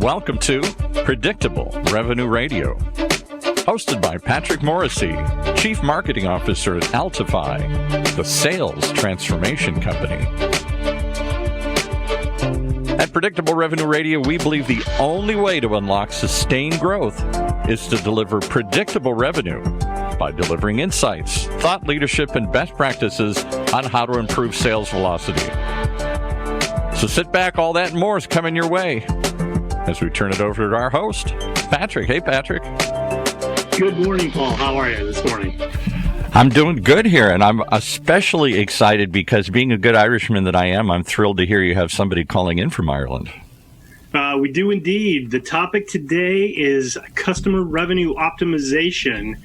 Welcome to Predictable Revenue Radio, hosted by Patrick Morrissey, Chief Marketing Officer at Altify, the sales transformation company. At Predictable Revenue Radio, we believe the only way to unlock sustained growth is to deliver predictable revenue by delivering insights, thought leadership, and best practices on how to improve sales velocity. So sit back, all that and more is coming your way as we turn it over to our host, Patrick. Hey, Patrick. Good morning, Paul. How are you this morning? I'm doing good here, and I'm especially excited because being a good Irishman that I am, I'm thrilled to hear you have somebody calling in from Ireland. We do indeed. The topic today is customer revenue optimization,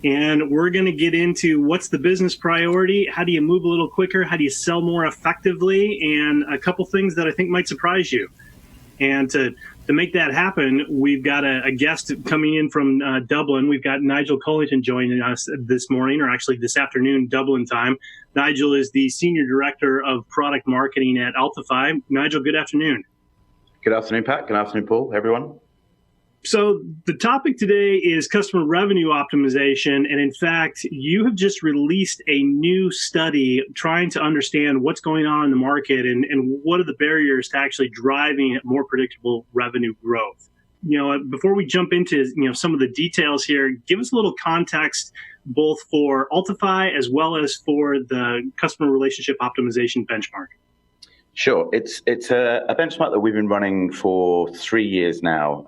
and we're going to get into what's the business priority, how do you move a little quicker, how do you sell more effectively, and a couple things that I think might surprise you. And to make that happen, we've got a guest coming in from Dublin. We've got Nigel Cullington joining us this morning, or actually this afternoon, Dublin time. Nigel is the Senior Director of Product Marketing at Altify. Nigel, good afternoon. Good afternoon, Pat. Good afternoon, Paul. Everyone. So the topic today is customer revenue optimization. And in fact, you have just released a new study trying to understand what's going on in the market and what are the barriers to actually driving more predictable revenue growth. Before we jump into some of the details here, give us a little context both for Altify as well as for the customer relationship optimization benchmark. Sure. It's a benchmark that we've been running for 3 years now.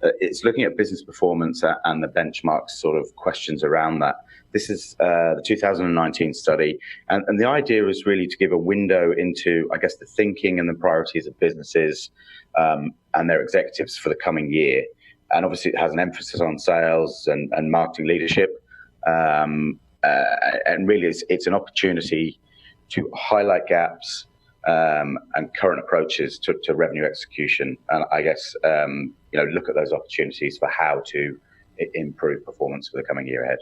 It's looking at business performance and the benchmark sort of questions around that. This is the 2019 study. And the idea is really to give a window into, I guess, the thinking and the priorities of businesses and their executives for the coming year. And obviously, it has an emphasis on sales and marketing leadership. And really, it's an opportunity to highlight gaps and current approaches to revenue execution, and I guess look at those opportunities for how to improve performance for the coming year ahead.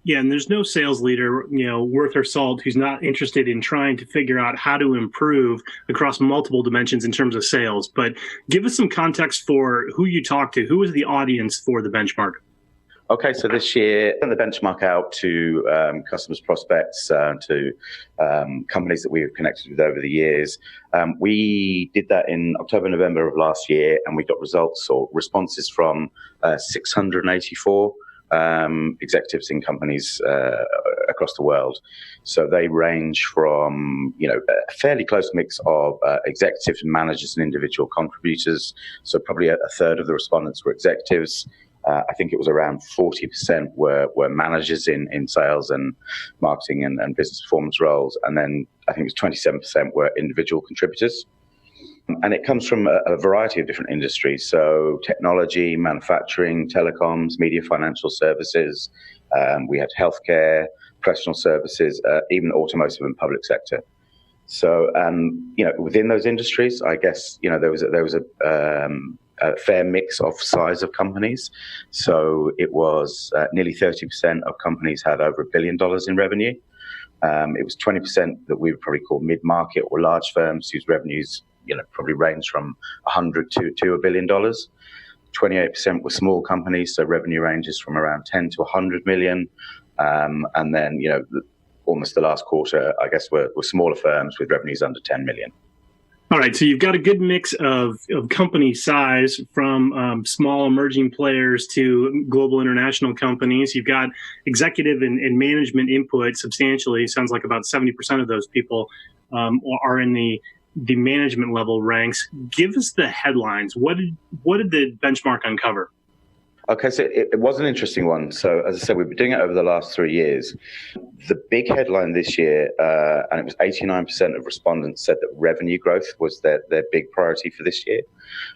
Yeah, and there's no sales leader, worth their salt, who's not interested in trying to figure out how to improve across multiple dimensions in terms of sales. But give us some context for who you talk to. Who is the audience for the benchmark? Okay, so this year, send the benchmark out to customers, prospects, to companies that we've connected with over the years. We did that in October, November of last year, and we got results or responses from 684 executives in companies across the world. So they range from, a fairly close mix of executives, managers, and individual contributors. So probably a third of the respondents were executives. I think it was around 40% were managers in sales and marketing and business performance roles. And then I think it was 27% were individual contributors. And it comes from a variety of different industries. So technology, manufacturing, telecoms, media, financial services. We had healthcare, professional services, even automotive and public sector. So, within those industries, I guess, there was a fair mix of size of companies. So it was nearly 30% of companies had over $1 billion in revenue. It was 20% that we would probably call mid-market or large firms whose revenues, probably range from 100 to $1 billion. 28% were small companies, so revenue ranges from around 10 to 100 million. And then, almost the last quarter, I guess, were smaller firms with revenues under 10 million. All right, so you've got a good mix of company size from small emerging players to global international companies. You've got executive and management input substantially. Sounds like about 70% of those people are in the management level ranks. Give us the headlines. What did the benchmark uncover? Okay, so it was an interesting one. So as I said, we've been doing it over the last 3 years. The big headline this year, and it was 89% of respondents said that revenue growth was their big priority for this year.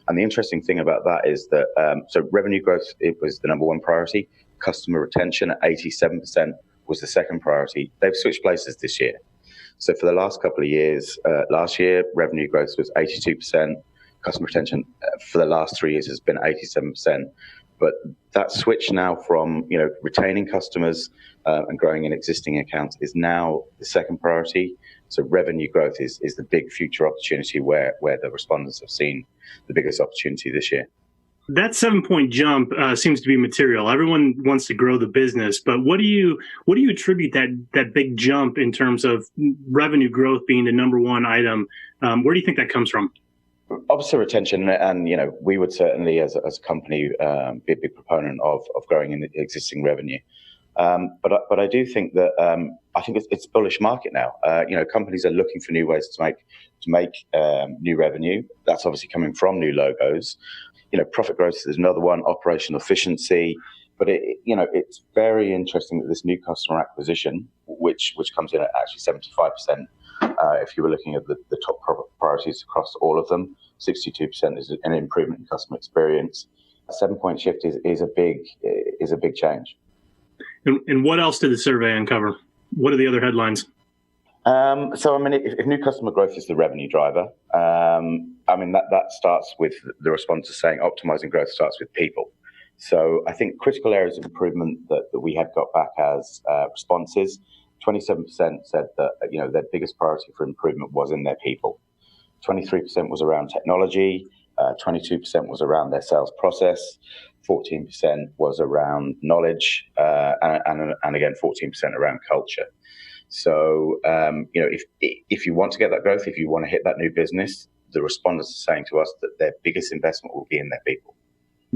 And the interesting thing about that is that, so revenue growth, it was the number one priority. Customer retention at 87% was the second priority. They've switched places this year. So for the last couple of years, last year, revenue growth was 82%. Customer retention for the last 3 years has been 87%. But that switch now from retaining customers and growing in existing accounts is now the second priority. So revenue growth is the big future opportunity where the respondents have seen the biggest opportunity this year. That 7-point jump seems to be material. Everyone wants to grow the business, but what do you attribute that big jump in terms of revenue growth being the number one item? Where do you think that comes from? Obviously, retention, and we would certainly, as a company, be a big proponent of growing in the existing revenue. But I do think that I think it's a bullish market now. Companies are looking for new ways to make new revenue. That's obviously coming from new logos. Profit growth is another one. Operational efficiency. But it's very interesting that this new customer acquisition, which comes in at actually 75%. If you were looking at the top priorities across all of them, 62% is an improvement in customer experience. A 7-point shift is a big change. And what else did the survey uncover? What are the other headlines? If new customer growth is the revenue driver, that starts with the respondents saying optimizing growth starts with people. So I think critical areas of improvement that we had got back as responses, 27% said that their biggest priority for improvement was in their people. 23% was around technology, 22% was around their sales process, 14% was around knowledge, and again 14% around culture. So if you want to get that growth, if you want to hit that new business, the respondents are saying to us that their biggest investment will be in their people.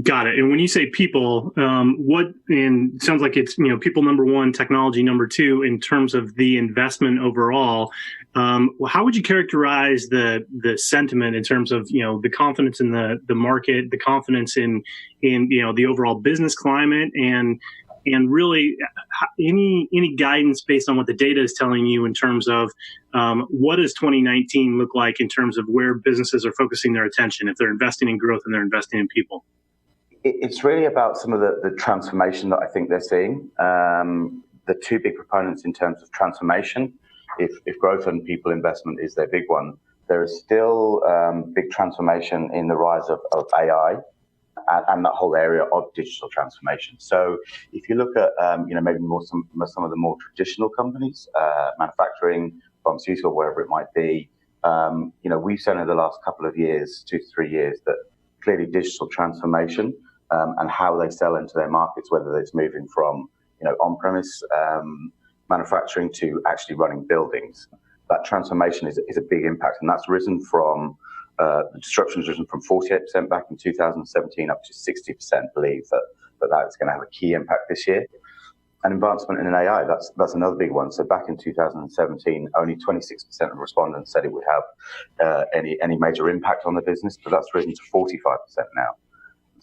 Got it. And when you say people, it sounds like it's people number one, technology number two in terms of the investment overall. How would you characterize the sentiment in terms of the confidence in the market, the confidence in the overall business climate, and really any guidance based on what the data is telling you in terms of what does 2019 look like in terms of where businesses are focusing their attention if they're investing in growth and they're investing in people? It's really about some of the transformation that I think they're seeing. The two big proponents in terms of transformation, if growth and people investment is their big one, there is still big transformation in the rise of AI and that whole area of digital transformation. So if you look at maybe some of the more traditional companies, manufacturing, pharmaceutical, wherever it might be, we've seen in the last couple of years, 2 to 3 years, that clearly digital transformation and how they sell into their markets, whether it's moving from on-premise manufacturing to actually running buildings, that transformation is a big impact, and that's risen from the disruption has risen from 48% back in 2017 up to 60% believe that is going to have a key impact this year. And advancement in AI, that's another big one. So back in 2017, only 26% of respondents said it would have any major impact on the business, but that's risen to 45% now.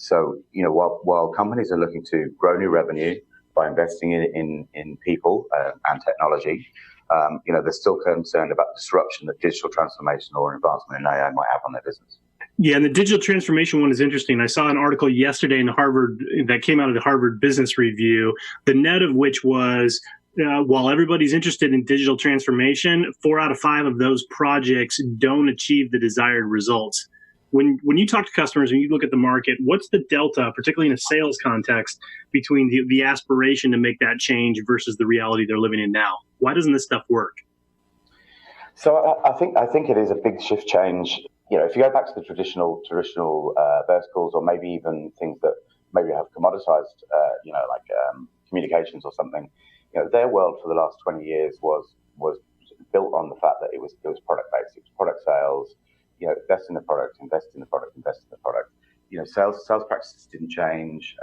So, while companies are looking to grow new revenue by investing in people and technology, they're still concerned about disruption that digital transformation or advancement in AI might have on their business. Yeah, and the digital transformation one is interesting. I saw an article yesterday in that came out of the Harvard Business Review, the net of which was, while everybody's interested in digital transformation, 4 out of 5 of those projects don't achieve the desired results. When you talk to customers and you look at the market, what's the delta, particularly in a sales context, between the aspiration to make that change versus the reality they're living in now? Why doesn't this stuff work? So I think it is a big shift change. If you go back to the traditional verticals, or maybe even things that maybe have commoditized, like communications or something, their world for the last 20 years was built on the fact that it was product based. It was product sales. Invest in the product, invest in the product, invest in the product. Sales practices didn't change.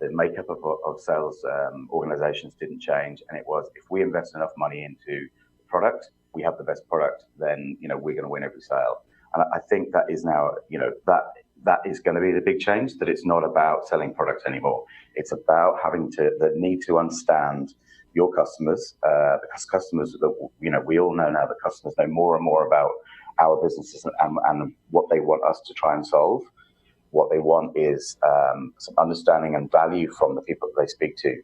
The makeup of sales organizations didn't change, and it was, if we invest enough money into the product, we have the best product, then we're going to win every sale. And I think that is now that is going to be the big change. That it's not about selling products anymore. It's about having the need to understand your customers, because customers that we all know now that customers know more and more about our businesses and what they want us to try and solve. What they want is some understanding and value from the people that they speak to.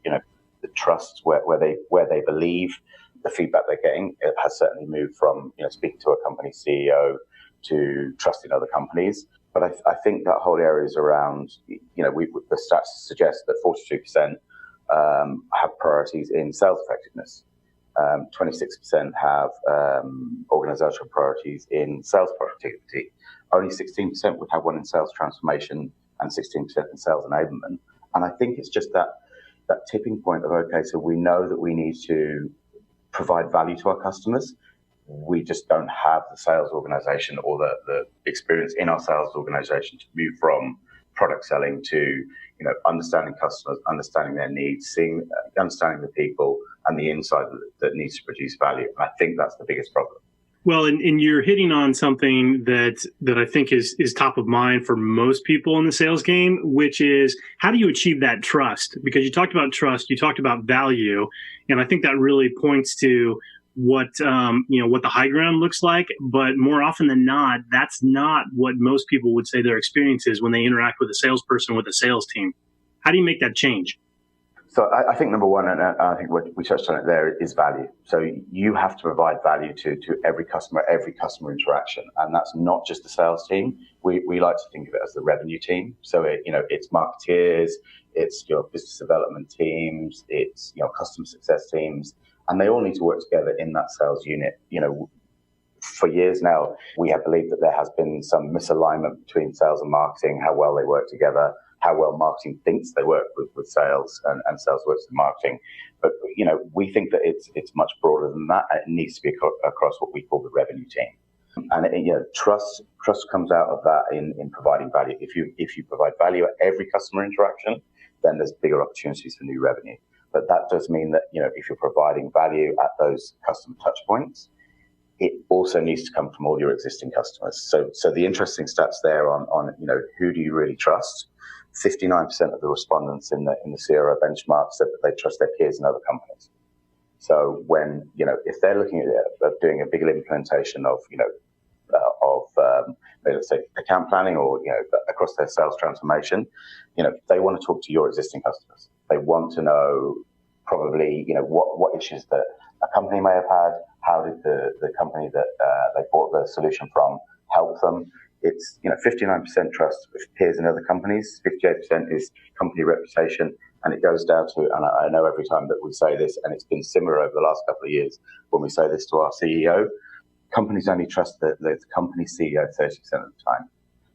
The trust where they believe. The feedback they're getting, it has certainly moved from speaking to a company CEO to trusting other companies. But I think that whole area is around, the stats suggest that 42% have priorities in sales effectiveness. 26% have organizational priorities in sales productivity. Only 16% would have one in sales transformation and 16% in sales enablement. And I think it's just that tipping point of, okay, so we know that we need to provide value to our customers. We just don't have the sales organization or the experience in our sales organization to move from product selling to, understanding customers, understanding their needs, understanding the people and the insight that needs to produce value. And I think that's the biggest problem. Well, and you're hitting on something that I think is top of mind for most people in the sales game, which is how do you achieve that trust? Because you talked about trust, you talked about value, and I think that really points to what the high ground looks like. But more often than not, that's not what most people would say their experience is when they interact with a salesperson with a sales team. How do you make that change? So I think number one, and I think we touched on it there, is value. So you have to provide value to every customer interaction. And that's not just the sales team. We like to think of it as the revenue team. So it's marketeers, it's your business development teams, it's customer success teams, and they all need to work together in that sales unit. For years now, we have believed that there has been some misalignment between sales and marketing, how well they work together, how well marketing thinks they work with sales and sales works with marketing. But, we think that it's much broader than that. It needs to be across what we call the revenue team. And trust comes out of that in providing value. If you provide value at every customer interaction, then there's bigger opportunities for new revenue. But that does mean that, if you're providing value at those customer touch points, it also needs to come from all your existing customers. So the interesting stats there on who do you really trust? 59% of the respondents in the CRO benchmark said that they trust their peers in other companies. So when, if they're looking at doing a bigger implementation of let's say account planning or, across their sales transformation, they want to talk to your existing customers. They want to know probably, what issues that a company may have had. How did the company that they bought the solution from help them? It's 59% trust with peers in other companies, 58% is company reputation, and it goes down to, and I know every time that we say this, and it's been similar over the last couple of years when we say this to our CEO, companies only trust the company CEO 30% of the time.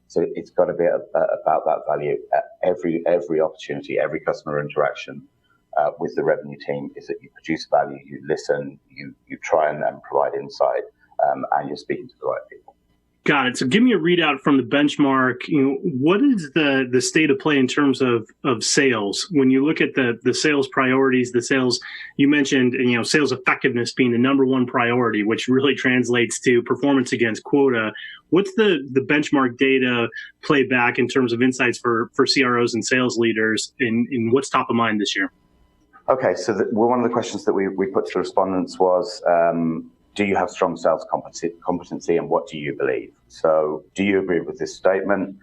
So it's got to be about that value at every opportunity, every customer interaction with the revenue team, is that you produce value, you listen, you try and provide insight, and you're speaking to the right people. Got it. So give me a readout from the benchmark. What is the state of play in terms of sales? When you look at the sales priorities, the sales, you mentioned, sales effectiveness being the number one priority, which really translates to performance against quota. What's the benchmark data play back in terms of insights for CROs and sales leaders, in what's top of mind this year? Okay, so one of the questions that we put to the respondents was, do you have strong sales competency and what do you believe? So do you agree with this statement?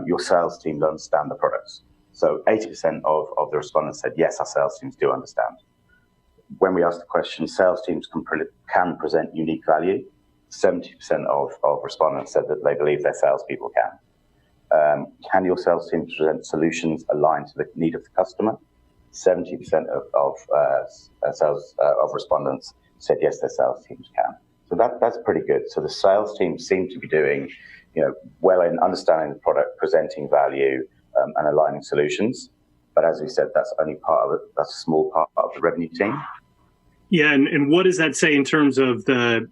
Your sales teams understand the products. So 80% of the respondents said, yes, our sales teams do understand. When we asked the question, sales teams can present unique value, 70% of respondents said that they believe their salespeople can. Can your sales teams present solutions aligned to the need of the customer? 70% of respondents said yes, their sales teams can. So that's pretty good. So the sales teams seem to be doing, well in understanding the product, presenting value, and aligning solutions. But as we said, that's only part of it. That's a small part of the revenue team. Yeah, and what does that say in terms of the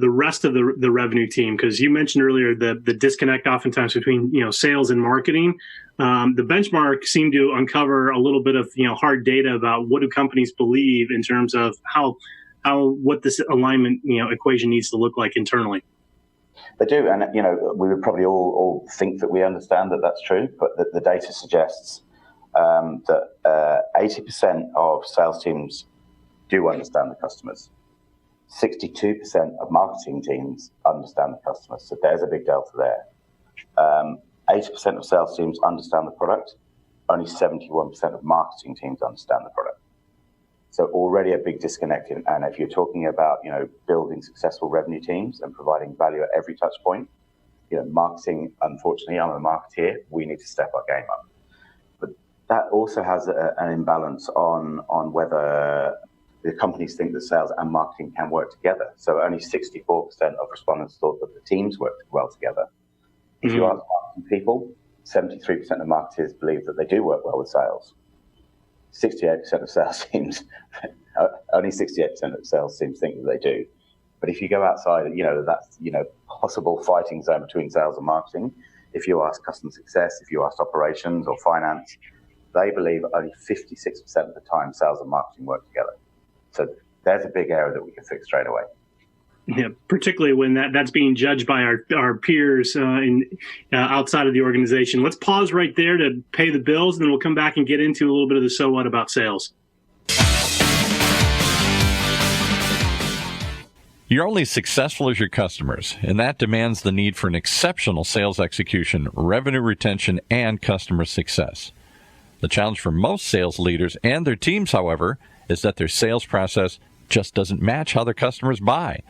rest of the revenue team? Because you mentioned earlier the disconnect oftentimes between sales and marketing. The benchmark seemed to uncover a little bit of hard data about what do companies believe in terms of what this alignment equation needs to look like internally. They do, and we would probably all think that we understand that that's true, but the data suggests that 80% of sales teams do understand the customers. 62% of marketing teams understand the customers, so there's a big delta there. 80% of sales teams understand the product. Only 71% of marketing teams understand the product. So already a big disconnect. And if you're talking about, building successful revenue teams and providing value at every touch point, marketing, unfortunately, I'm a marketeer, we need to step our game up. But that also has an imbalance on whether the companies think that sales and marketing can work together. So only 64% of respondents thought that the teams worked well together. If you ask marketing people, 73% of marketers believe that they do work well with sales. 68% of sales teams, only 68% of sales teams think that they do. But if you go outside, that's, possible fighting zone between sales and marketing. If you ask customer success, if you ask operations or finance, they believe only 56% of the time sales and marketing work together. So there's a big area that we can fix straight away. Yeah, particularly when that's being judged by our peers outside of the organization. Let's pause right there to pay the bills, and then we'll come back and get into a little bit of the so what about sales. You're only as successful as your customers, and that demands the need for an exceptional sales execution, revenue retention, and customer success. The challenge for most sales leaders and their teams, however, is that their sales process just doesn't match how their customers buy.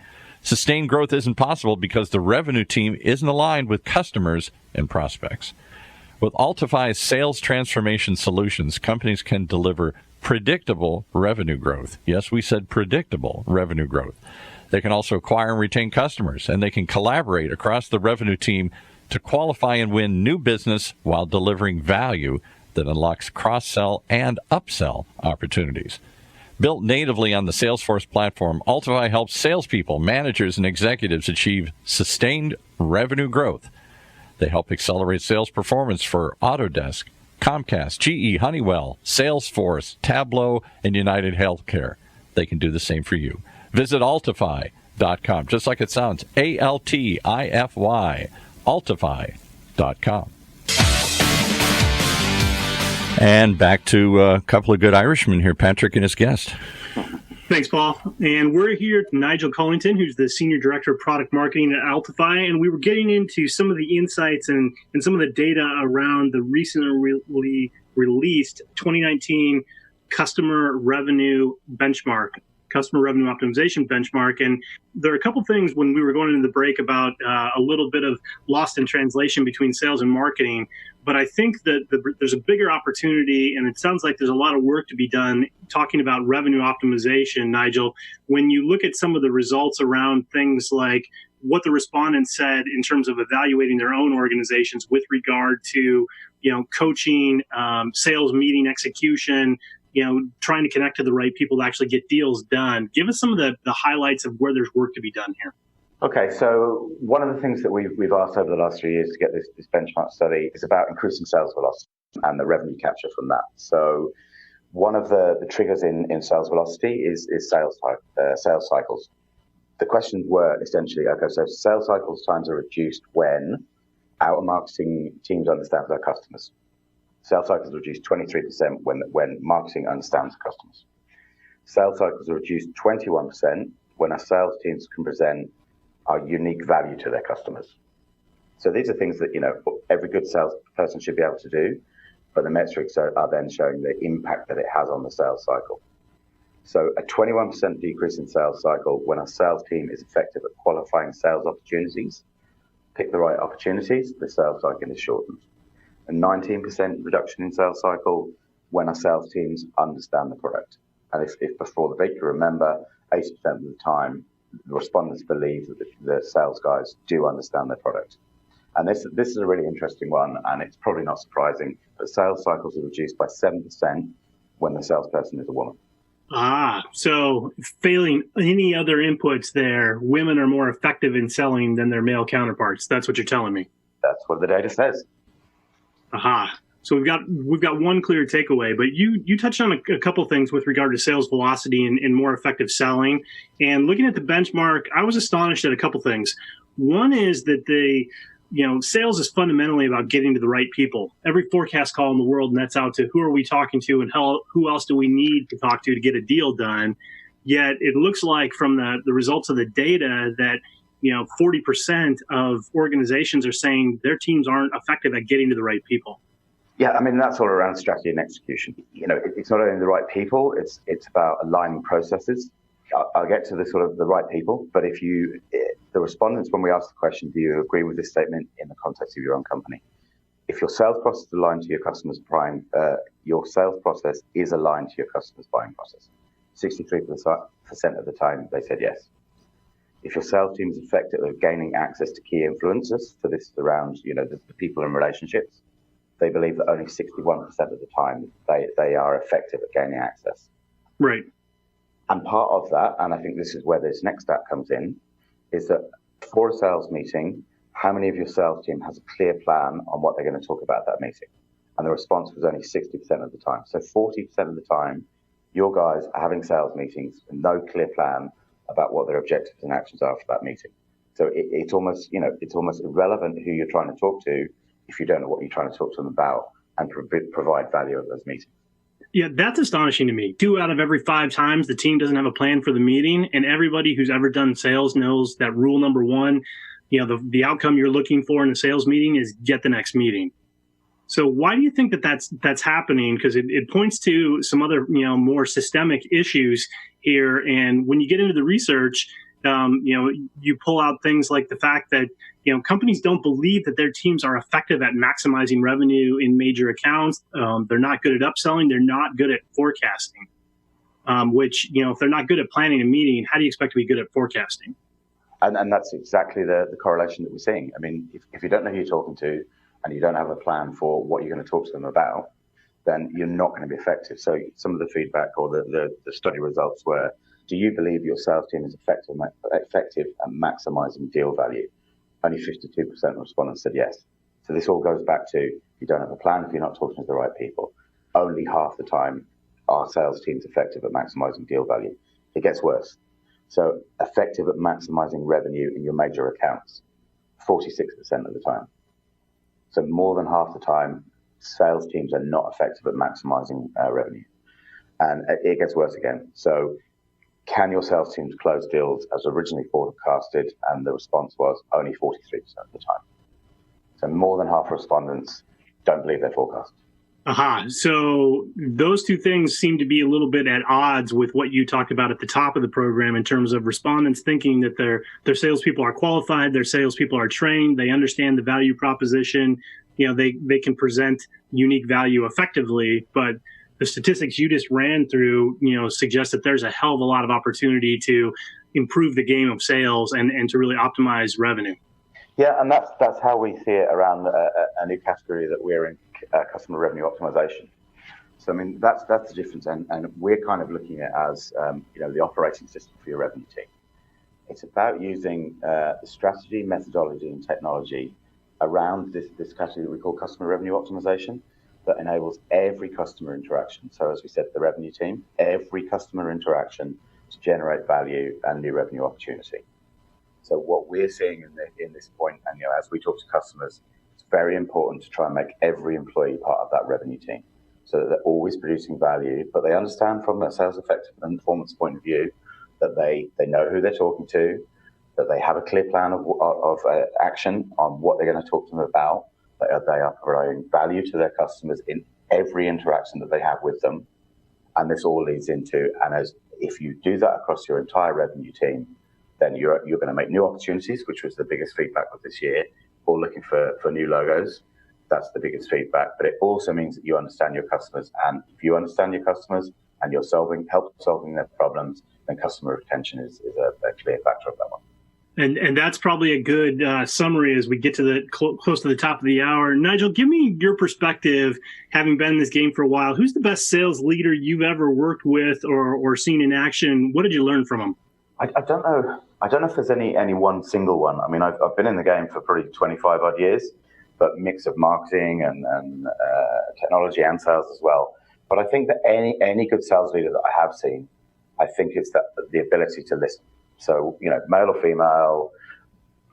Sustained growth isn't possible because the revenue team isn't aligned with customers and prospects. With Altify's sales transformation solutions, companies can deliver predictable revenue growth. Yes, we said predictable revenue growth. They can also acquire and retain customers, and they can collaborate across the revenue team to qualify and win new business while delivering value that unlocks cross-sell and upsell opportunities. Built natively on the Salesforce platform, Altify helps salespeople, managers, and executives achieve sustained revenue growth. They help accelerate sales performance for Autodesk, Comcast, GE, Honeywell, Salesforce, Tableau, and United Healthcare. They can do the same for you. Visit Altify.com, just like it sounds, Altify, Altify.com. And back to a couple of good Irishmen here, Patrick and his guest. Thanks, Paul. And we're here with Nigel Cullington, who's the Senior Director of Product Marketing at Altify, and we were getting into some of the insights and some of the data around the recently released 2019 Customer Revenue Benchmark. Customer Revenue Optimization Benchmark. And there are a couple things when we were going into the break about a little bit of lost in translation between sales and marketing. But I think that there's a bigger opportunity, and it sounds like there's a lot of work to be done talking about revenue optimization, Nigel. When you look at some of the results around things like what the respondents said in terms of evaluating their own organizations with regard to, coaching, sales meeting execution, trying to connect to the right people to actually get deals done. Give us some of the highlights of where there's work to be done here. Okay, so one of the things that we've asked over the last 3 years to get this benchmark study is about increasing sales velocity and the revenue capture from that. So one of the triggers in sales velocity is sales cycles. The questions were essentially, okay, so sales cycles times are reduced when our marketing teams understand their customers. Sales cycles are reduced 23% when marketing understands customers. Sales cycles are reduced 21% when our sales teams can present our unique value to their customers. So these are things that, every good salesperson should be able to do, but the metrics are then showing the impact that it has on the sales cycle. So a 21% decrease in sales cycle when our sales team is effective at qualifying sales opportunities, pick the right opportunities, the sales cycle is shortened. A 19% reduction in sales cycle when our sales teams understand the product. And if before the break, you remember, 80% of the time, the respondents believe that the sales guys do understand their product. And this is a really interesting one, and it's probably not surprising, but sales cycles are reduced by 7% when the salesperson is a woman. So failing any other inputs there, women are more effective in selling than their male counterparts. That's what you're telling me. That's what the data says. So we've got one clear takeaway, but you touched on a couple things with regard to sales velocity and more effective selling. And looking at the benchmark, I was astonished at a couple things. One is that sales is fundamentally about getting to the right people. Every forecast call in the world nets out to who are we talking to and who else do we need to talk to get a deal done. Yet it looks like from the results of the data that 40% of organizations are saying their teams aren't effective at getting to the right people. Yeah, I mean, that's all around strategy and execution. It's not only the right people, it's about aligning processes. I'll get to the sort of the right people, but the the respondents, when we asked the question, do you agree with this statement in the context of your own company? If your sales process is aligned to your customer's your sales process is aligned to your customer's buying process. 63% of the time, they said yes. If your sales team is effective at gaining access to key influencers, so this is around, the people and relationships, they believe that only 61% of the time they are effective at gaining access. Right. And part of that, and I think this is where this next stat comes in, is that for a sales meeting, how many of your sales team has a clear plan on what they're going to talk about at that meeting? And the response was only 60% of the time. So 40% of the time, your guys are having sales meetings with no clear plan about what their objectives and actions are for that meeting. So it's almost irrelevant who you're trying to talk to if you don't know what you're trying to talk to them about and provide value at those meetings. Yeah, that's astonishing to me. 2 out of every 5 times the team doesn't have a plan for the meeting, and everybody who's ever done sales knows that rule number 1, the outcome you're looking for in a sales meeting is get the next meeting. So why do you think that's happening? Because it points to some other, more systemic issues here. And when you get into the research, you pull out things like the fact that, companies don't believe that their teams are effective at maximizing revenue in major accounts. They're not good at upselling. They're not good at forecasting, which, if they're not good at planning a meeting, how do you expect to be good at forecasting? And that's exactly the correlation that we're seeing. I mean, if you don't know who you're talking to and you don't have a plan for what you're going to talk to them about, then you're not going to be effective. So some of the feedback or the study results were, do you believe your sales team is effective at maximizing deal value? Only 52% of respondents said yes. So this all goes back to, you don't have a plan if you're not talking to the right people. Only half the time are sales teams effective at maximizing deal value. It gets worse. So effective at maximizing revenue in your major accounts, 46% of the time. So more than half the time, sales teams are not effective at maximizing revenue. And it gets worse again. So can your sales teams close deals as originally forecasted? And the response was only 43% of the time. So more than half respondents don't believe their forecast. Aha. So those two things seem to be a little bit at odds with what you talked about at the top of the program in terms of respondents thinking that their salespeople are qualified, their salespeople are trained, they understand the value proposition, they can present unique value effectively. But the statistics you just ran through, suggest that there's a hell of a lot of opportunity to improve the game of sales and to really optimize revenue. Yeah, and that's how we see it around a new category that we're in, customer revenue optimization. So, I mean, that's the difference. And we're kind of looking at it as, the operating system for your revenue team. It's about using the strategy, methodology, and technology around this category that we call customer revenue optimization that enables every customer interaction. So, as we said, the revenue team, every customer interaction to generate value and new revenue opportunity. So what we're seeing in this point, and as we talk to customers, it's very important to try and make every employee part of that revenue team so that they're always producing value, but they understand from a sales effectiveness and performance point of view that they know who they're talking to, that they have a clear plan of action on what they're going to talk to them about, that they are providing value to their customers in every interaction that they have with them. And this all leads into, if you do that across your entire revenue team, then you're going to make new opportunities, which was the biggest feedback of this year, or looking for new logos. That's the biggest feedback. But it also means that you understand your customers. And if you understand your customers and you're help solving their problems, then customer retention is a clear factor of that one. And that's probably a good summary as we get to the close to the top of the hour. Nigel, give me your perspective, having been in this game for a while. Who's the best sales leader you've ever worked with or seen in action? What did you learn from them? I don't know. I don't know if there's any one single one. I mean, I've been in the game for probably 25 odd years, but mix of marketing and technology and sales as well. But I think that any good sales leader that I have seen, I think it's the ability to listen. So, male or female,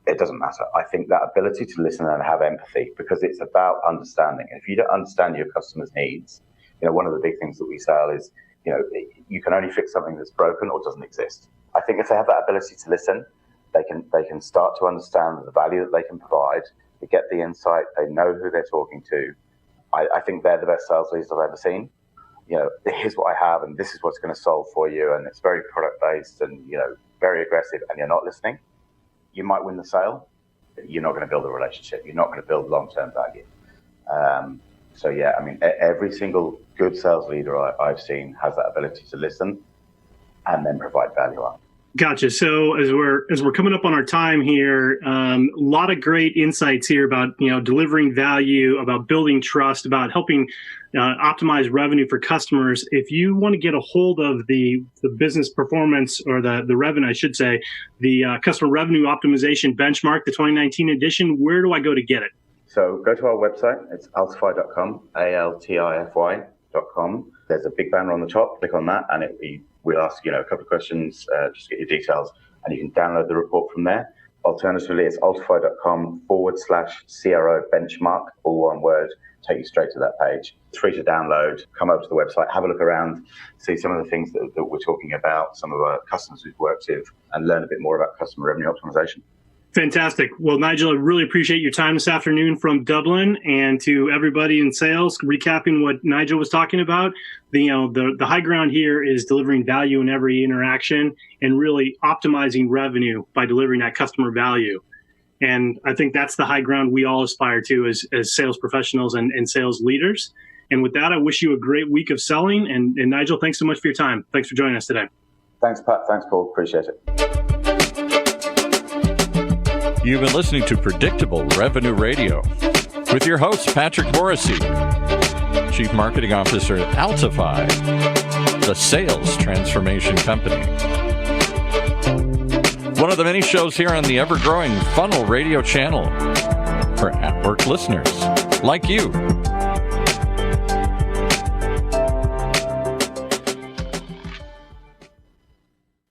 it doesn't matter. I think that ability to listen and have empathy, because it's about understanding. If you don't understand your customers' needs, one of the big things that we sell is, you can only fix something that's broken or doesn't exist. I think if they have that ability to listen, they can start to understand the value that they can provide. They get the insight. They know who they're talking to. I think they're the best sales leaders I've ever seen. Here's what I have, and this is what's going to solve for you. And it's very product based and very aggressive, and you're not listening. you might win the sale, but you're not going to build a relationship. You're not going to build long-term value. So yeah, I mean, every single good sales leader I've seen has that ability to listen and then provide value on. Gotcha. So as we're coming up on our time here, a lot of great insights here about delivering value, about building trust, about helping optimize revenue for customers. If you want to get a hold of the business performance, or the revenue, I should say, the customer revenue optimization benchmark, the 2019 edition, where do I go to get it? So go to our website. It's altify.com, altify.com. There's a big banner on the top. Click on that, and we'll ask a couple of questions, just get your details, and you can download the report from there. Alternatively, it's altify.com/CRO benchmark, all one word, take you straight to that page. It's free to download. Come over to the website, have a look around, see some of the things that we're talking about, some of our customers we've worked with, and learn a bit more about customer revenue optimization. Fantastic. Well, Nigel, I really appreciate your time this afternoon from Dublin, and to everybody in sales, recapping what Nigel was talking about. The high ground here is delivering value in every interaction and really optimizing revenue by delivering that customer value. And I think that's the high ground we all aspire to as sales professionals and sales leaders. And with that, I wish you a great week of selling. And Nigel, thanks so much for your time. Thanks for joining us today. Thanks, Pat. Thanks, Paul. Appreciate it. You've been listening to Predictable Revenue Radio with your host, Patrick Morrissey, Chief Marketing Officer at Altify, the sales transformation company. One of the many shows here on the ever-growing Funnel Radio channel for at-work listeners like you.